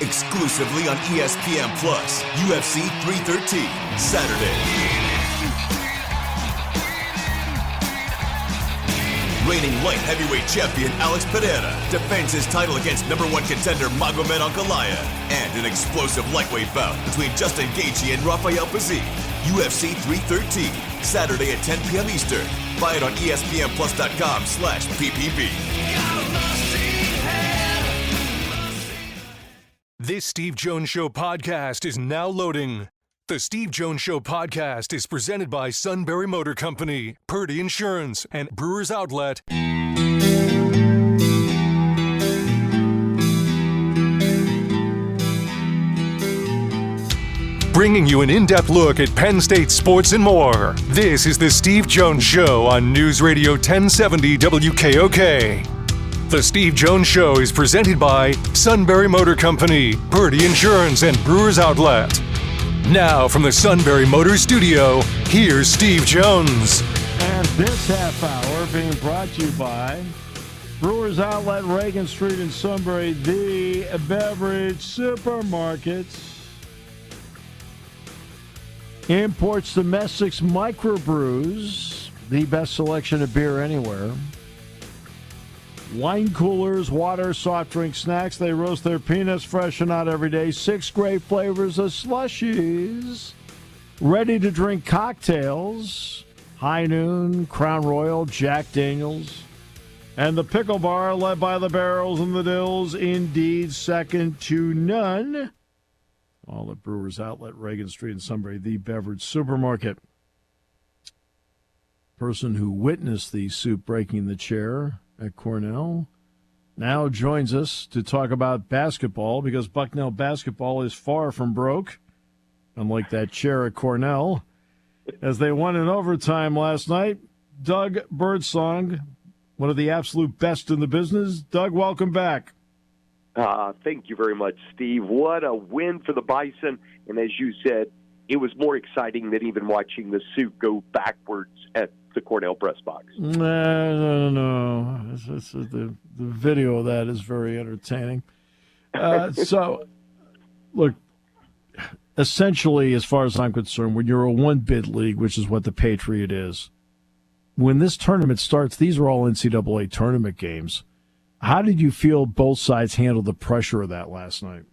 exclusively on ESPN Plus. UFC 313, Saturday. Reigning light heavyweight champion Alex Pereira defends his title against number one contender Magomed Ankalaev, and an explosive lightweight bout between Justin Gaethje and Rafael Pazzi. UFC 313, Saturday at 10 p.m. Eastern. Buy it on ESPNPlus.com/PPV. This Steve Jones Show podcast is now loading. The Steve Jones Show podcast is presented by Sunbury Motor Company, Purdy Insurance, and Brewers Outlet. Bringing you an in-depth look at Penn State sports and more. This is the Steve Jones Show on News Radio 1070 WKOK. The Steve Jones Show is presented by Sunbury Motor Company, Purdy Insurance, and Brewers Outlet. Now from the Sunbury Motor Studio, here's Steve Jones. And this half hour being brought to you by Brewers Outlet, Reagan Street in Sunbury, the beverage supermarkets. Imports, domestics, microbrews, the best selection of beer anywhere. Wine coolers, water, soft drink, snacks. They roast their peanuts fresh and out every day. 6 great flavors of slushies. Ready-to-drink cocktails. High Noon, Crown Royal, Jack Daniels. And the Pickle Bar, led by the Barrels and the Dills, indeed second to none. All at Brewers Outlet, Reagan Street in Sunbury, the beverage supermarket. Person who witnessed the soup breaking the chair at Cornell now joins us to talk about basketball, because Bucknell basketball is far from broke, unlike that chair at Cornell, as they won in overtime last night. Doug Birdsong, one of the absolute best in the business. Doug, welcome back. Thank you very much, Steve. What a win for the Bison. And as you said, it was more exciting than even watching the suit go backwards at the Cornell press box. No. The video of that is very entertaining. So, look, essentially, as far as I'm concerned, when you're a one-bid league, which is what the Patriot is, when this tournament starts, these are all NCAA tournament games. How did you feel both sides handled the pressure of that last night?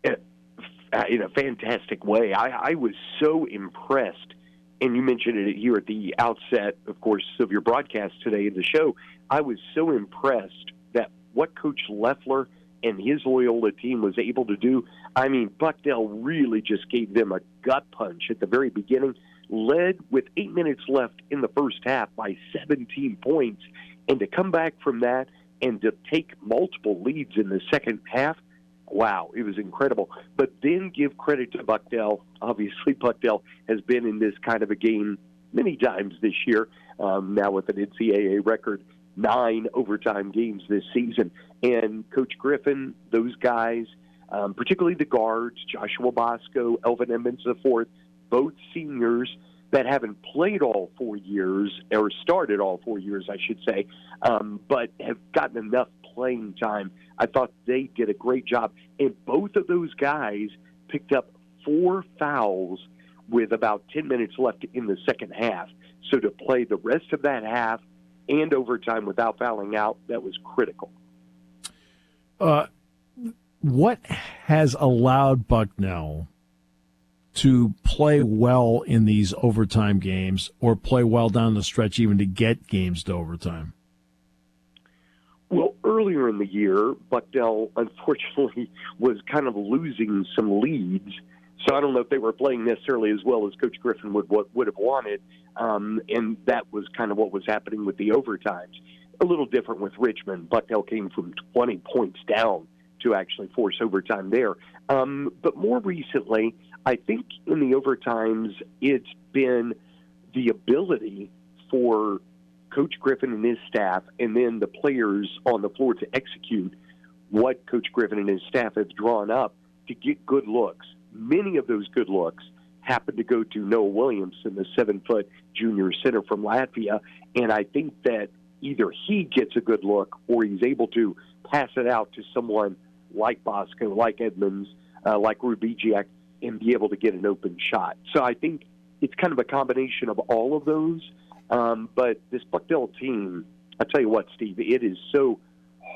In a fantastic way. I was so impressed, and you mentioned it here at the outset, of course, of your broadcast today in the show. I was so impressed that what Coach Leffler and his Loyola team was able to do. I mean, Bucknell really just gave them a gut punch at the very beginning, led with 8 minutes left in the first half by 17 points. And to come back from that and to take multiple leads in the second half, wow, it was incredible. But then give credit to Bucknell. Obviously, Bucknell has been in this kind of a game many times this year, now with an NCAA record, 9 overtime games this season. And Coach Griffin, those guys, particularly the guards, Joshua Bosco, Elvin Emmons IV, both seniors that haven't played all 4 years, or started all 4 years, I should say, but have gotten enough playing time. I thought they did a great job. And both of those guys picked up 4 fouls with about 10 minutes left in the second half. So to play the rest of that half and overtime without fouling out, that was critical. What has allowed Bucknell to play well in these overtime games, or play well down the stretch even to get games to overtime? Well, earlier in the year, Bucknell, unfortunately, was kind of losing some leads. So I don't know if they were playing necessarily as well as Coach Griffin would have wanted, and that was kind of what was happening with the overtimes. A little different with Richmond. Bucknell came from 20 points down to actually force overtime there. But more recently, I think in the overtimes, it's been the ability for Coach Griffin and his staff, and then the players on the floor, to execute what Coach Griffin and his staff have drawn up to get good looks. Many of those good looks happen to go to Noah Williamson, the 7-foot junior center from Latvia, and I think that either he gets a good look or he's able to pass it out to someone like Bosco, like Edmonds, like Rubigiak, and be able to get an open shot. So I think it's kind of a combination of all of those. But this Bucknell team, I tell you what, Steve, it is so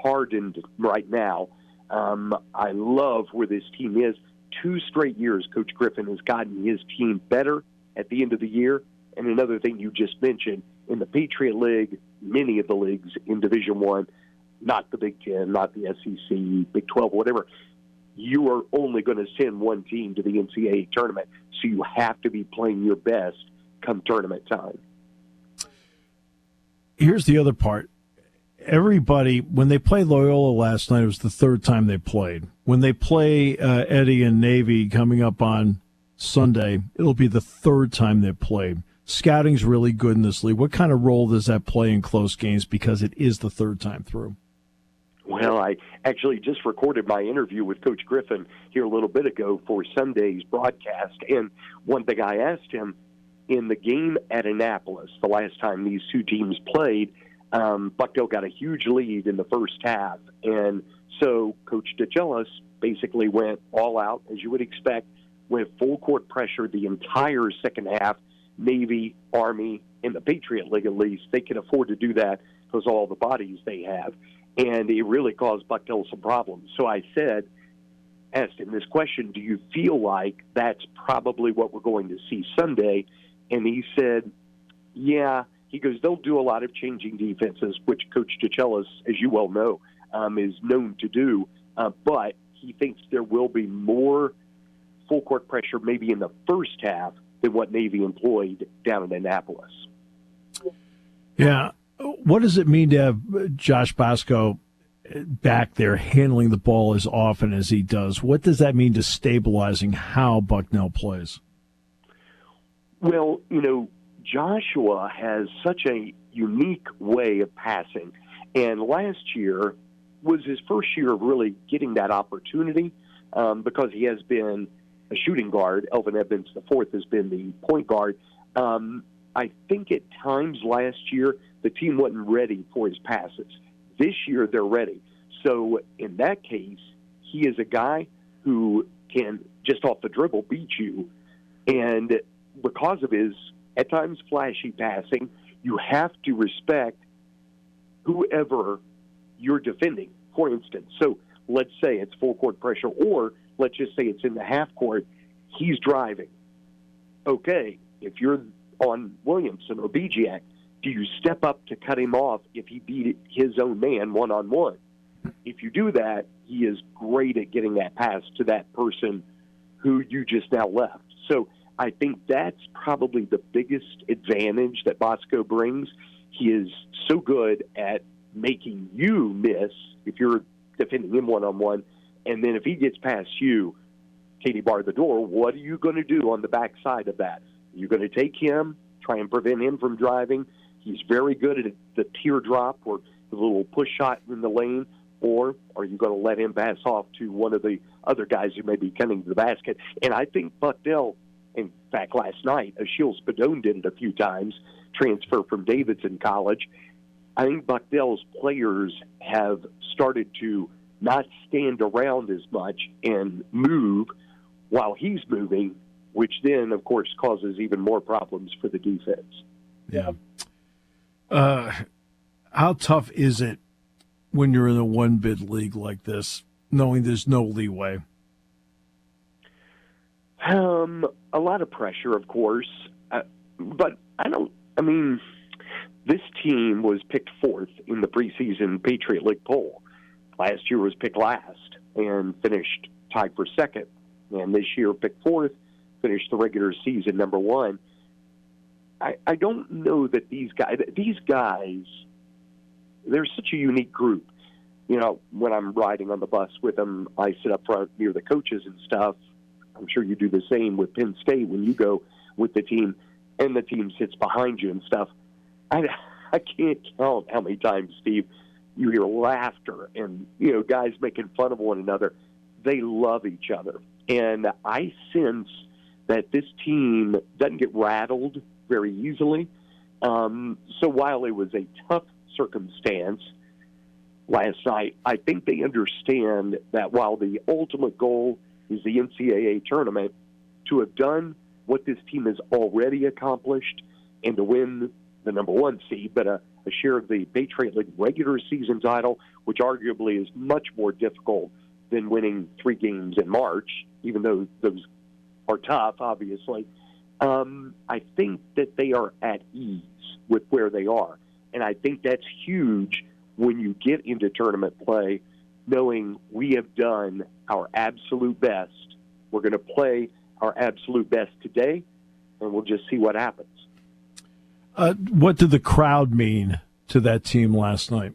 hardened right now. I love where this team is. 2 straight years, Coach Griffin has gotten his team better at the end of the year. And another thing you just mentioned, in the Patriot League, many of the leagues in Division I, not the Big Ten, not the SEC, Big 12, whatever, you are only going to send one team to the NCAA tournament. So you have to be playing your best come tournament time. Here's the other part. Everybody, when they played Loyola last night, it was the 3rd time they played. When they play Eddie and Navy coming up on Sunday, it'll be the 3rd time they've played. Scouting's really good in this league. What kind of role does that play in close games because it is the 3rd time through? Well, I actually just recorded my interview with Coach Griffin here a little bit ago for Sunday's broadcast, and one thing I asked him, in the game at Annapolis, the last time these 2 teams played, Bucknell got a huge lead in the first half, and so Coach DeChellis basically went all out, as you would expect, went full court pressure the entire second half. Navy, Army, and the Patriot League at least, they can afford to do that because of all the bodies they have, and it really caused Bucknell some problems. So I asked him this question, do you feel like that's probably what we're going to see Sunday? And he said, yeah. He goes, they'll do a lot of changing defenses, which Coach DeChellis, as you well know, is known to do. But he thinks there will be more full court pressure maybe in the first half than what Navy employed down in Annapolis. Yeah. What does it mean to have Josh Bosco back there handling the ball as often as he does? What does that mean to stabilizing how Bucknell plays? Well, Joshua has such a unique way of passing, and last year was his first year of really getting that opportunity because he has been a shooting guard. Elvin Edmonds IV has been the point guard. I think at times last year the team wasn't ready for his passes. This year they're ready. So in that case, he is a guy who can just off the dribble beat you, and because of his at times flashy passing, you have to respect whoever you're defending, for instance. So let's say it's full court pressure, or let's just say it's in the half court. He's driving. Okay, if you're on Williamson or Bijiak, do you step up to cut him off if he beat his own man one-on-one? If you do that, he is great at getting that pass to that person who you just now left. So I think that's probably the biggest advantage that Bosco brings. He is so good at making you miss if you're defending him one-on-one, and then if he gets past you, Katie bar the door, what are you going to do on the backside of that? You're going to take him, try and prevent him from driving. He's very good at the teardrop or the little push shot in the lane, or are you going to let him pass off to one of the other guys who may be coming to the basket? And I think Bucknell, in fact, last night, Achilles Spadone did it a few times, transfer from Davidson College. I think Bucknell's players have started to not stand around as much and move while he's moving, which then, of course, causes even more problems for the defense. Yeah. How tough is it when you're in a one-bid league like this, knowing there's no leeway? A lot of pressure, of course, but this team was picked 4th in the preseason Patriot League poll. Last year was picked last and finished tied for 2nd. And this year picked 4th, finished the regular season number 1. I don't know that these guys, they're such a unique group. When I'm riding on the bus with them, I sit up front near the coaches and stuff. I'm sure you do the same with Penn State when you go with the team, and the team sits behind you and stuff. I can't count how many times, Steve, you hear laughter and, guys making fun of one another. They love each other. And I sense that this team doesn't get rattled very easily. So while it was a tough circumstance, last night. I think they understand that while the ultimate goal is the NCAA tournament, to have done what this team has already accomplished and to win the number one seed, but a share of the Patriot League regular season title, which arguably is much more difficult than winning 3 games in March, even though those are tough, obviously. I think that they are at ease with where they are. And I think that's huge when you get into tournament play, knowing we have done our absolute best. We're going to play our absolute best today, and we'll just see what happens. What did the crowd mean to that team last night?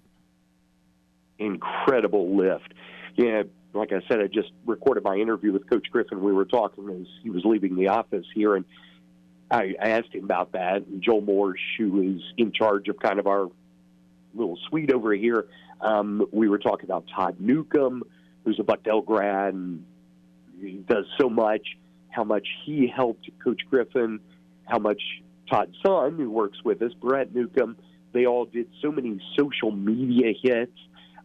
Incredible lift. Yeah, like I said, I just recorded my interview with Coach Griffin. We were talking as he was leaving the office here, and I asked him about that. And Joel Morse, who is in charge of kind of our little suite over here, we were talking about Todd Newcomb, who's a Bucknell grad, and he does so much, how much he helped Coach Griffin, how much Todd's son, who works with us, Brett Newcomb, they all did so many social media hits.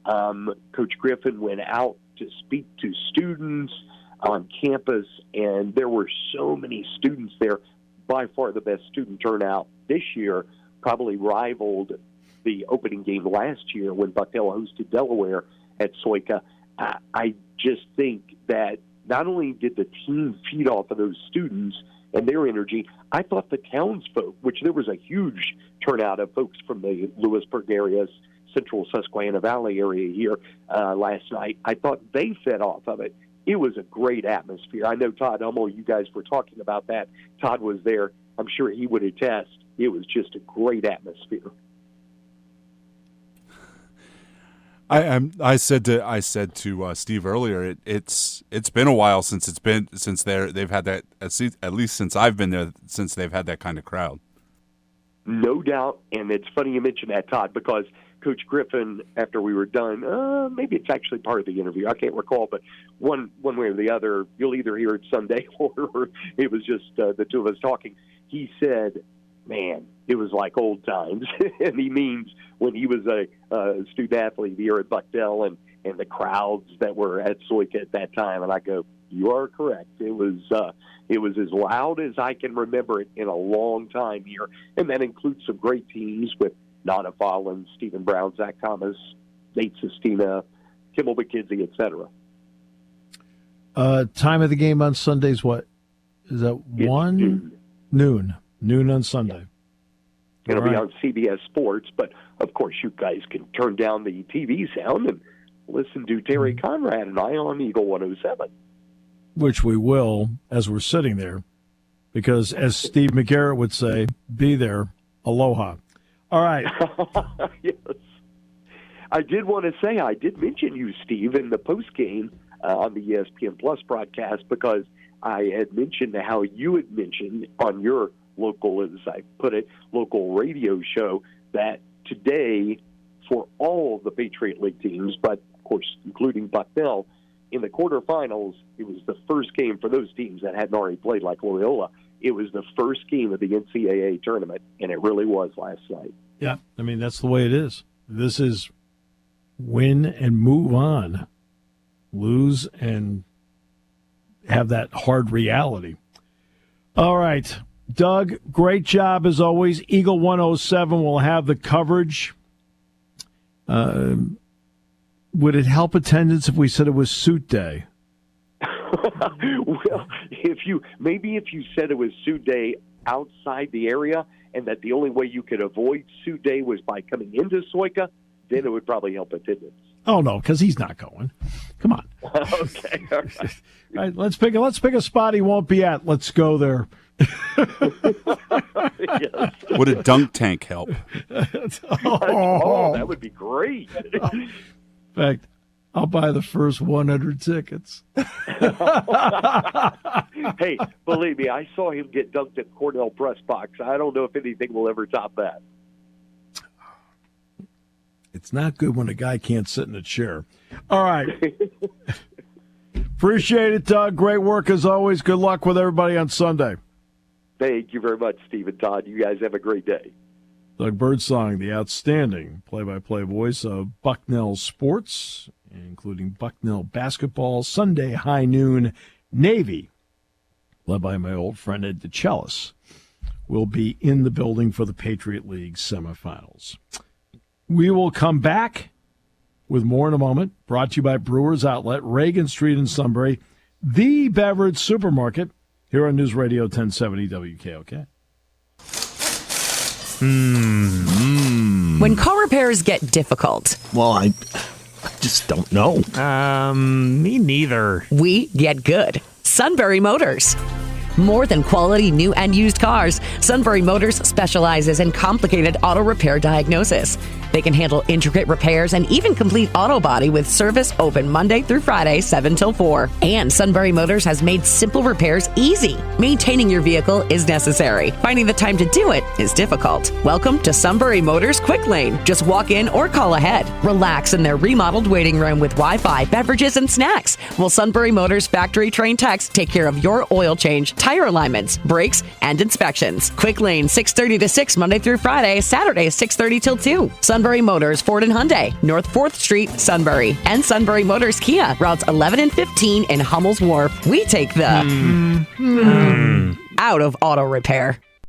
Coach Griffin went out to speak to students on campus, and there were so many students there. By far the best student turnout this year, probably rivaled the opening game last year when Bucknell hosted Delaware at Sojka. I just think that not only did the team feed off of those students and their energy, I thought the townsfolk, which there was a huge turnout of folks from the Lewisburg area, central Susquehanna Valley area here last night, I thought they fed off of it. It was a great atmosphere. I know Todd Hummel, you guys were talking about that. Todd was there. I'm sure he would attest. It was just a great atmosphere. I said to Steve earlier, it's been a while since they've had that, at least since I've been there, since they've had that kind of crowd. No doubt, and it's funny you mentioned that, Todd, because Coach Griffin, after we were done, maybe it's actually part of the interview, I can't recall, but one way or the other, you'll either hear it Sunday or it was just the two of us talking. He said, man, it was like old times. And he means when he was a student-athlete here at Bucknell and the crowds that were at Sojka at that time. And I go, you are correct. It was as loud as I can remember it in a long time here. And that includes some great teams with Nana Follins, Stephen Brown, Zach Thomas, Nate Sestina, Kimmel McKenzie, etc. Time of the game on Sundays, what? Is that 1? Noon on Sunday. It'll be on CBS Sports, but of course you guys can turn down the TV sound and listen to Terry Conrad and I on Eagle 107. Which we will as we're sitting there, because as Steve McGarrett would say, be there, aloha. All right. Yes. I did want to say, I did mention you, Steve, in the postgame on the ESPN Plus broadcast, because I had mentioned how you had mentioned on your local, as I put it, local radio show, that today, for all of the Patriot League teams, but of course including Bucknell, in the quarterfinals, it was the first game for those teams that hadn't already played, like Loyola. It was the first game of the NCAA tournament, and it really was last night. Yeah, I mean, that's the way it is. This is win and move on, lose and have that hard reality. All right, Doug, great job as always. Eagle 107 will have the coverage. Would it help attendance if we said it was suit day? Well, if you said it was suit day outside the area and that the only way you could avoid suit day was by coming into Sojka, then it would probably help attendance. Oh no, because he's not going. Come on. Okay. All right. All right, let's pick a spot he won't be at. Let's go there. Yes. Would a dunk tank help? Oh, that would be great. In fact, I'll buy the first 100 tickets. Hey, believe me, I saw him get dunked at Cornell press box. I don't know if anything will ever top that. It's not good when a guy can't sit in a chair. All right. Appreciate it, Doug. Great work as always. Good luck with everybody on Sunday. Thank you very much, Steve and Todd. You guys have a great day. Doug Birdsong, the outstanding play-by-play voice of Bucknell sports, including Bucknell basketball, Sunday high noon. Navy, led by my old friend Ed DeChellis, will be in the building for the Patriot League semifinals. We will come back with more in a moment. Brought to you by Brewers Outlet, Reagan Street in Sunbury, the beverage supermarket, here on News Radio 1070 WKOK. When car repairs get difficult, Well, I just don't know. Me neither. we get good. Sunbury Motors. More than quality new and used cars, Sunbury Motors specializes in complicated auto repair diagnosis. They can handle intricate repairs and even complete auto body with service open Monday through Friday, 7 till 4. And Sunbury Motors has made simple repairs easy. Maintaining your vehicle is necessary. Finding the time to do it is difficult. Welcome to Sunbury Motors Quick Lane. Just walk in or call ahead. Relax in their remodeled waiting room with Wi-Fi, beverages, and snacks. While Sunbury Motors factory-trained techs take care of your oil change, tire alignments, brakes, and inspections. Quick Lane, 6:30 to 6, Monday through Friday, Saturday, 6:30 till 2. Sunbury Motors, Ford and Hyundai, North 4th Street, Sunbury. And Sunbury Motors Kia, routes 11 and 15 in Hummel's Wharf. We take the out of auto repair.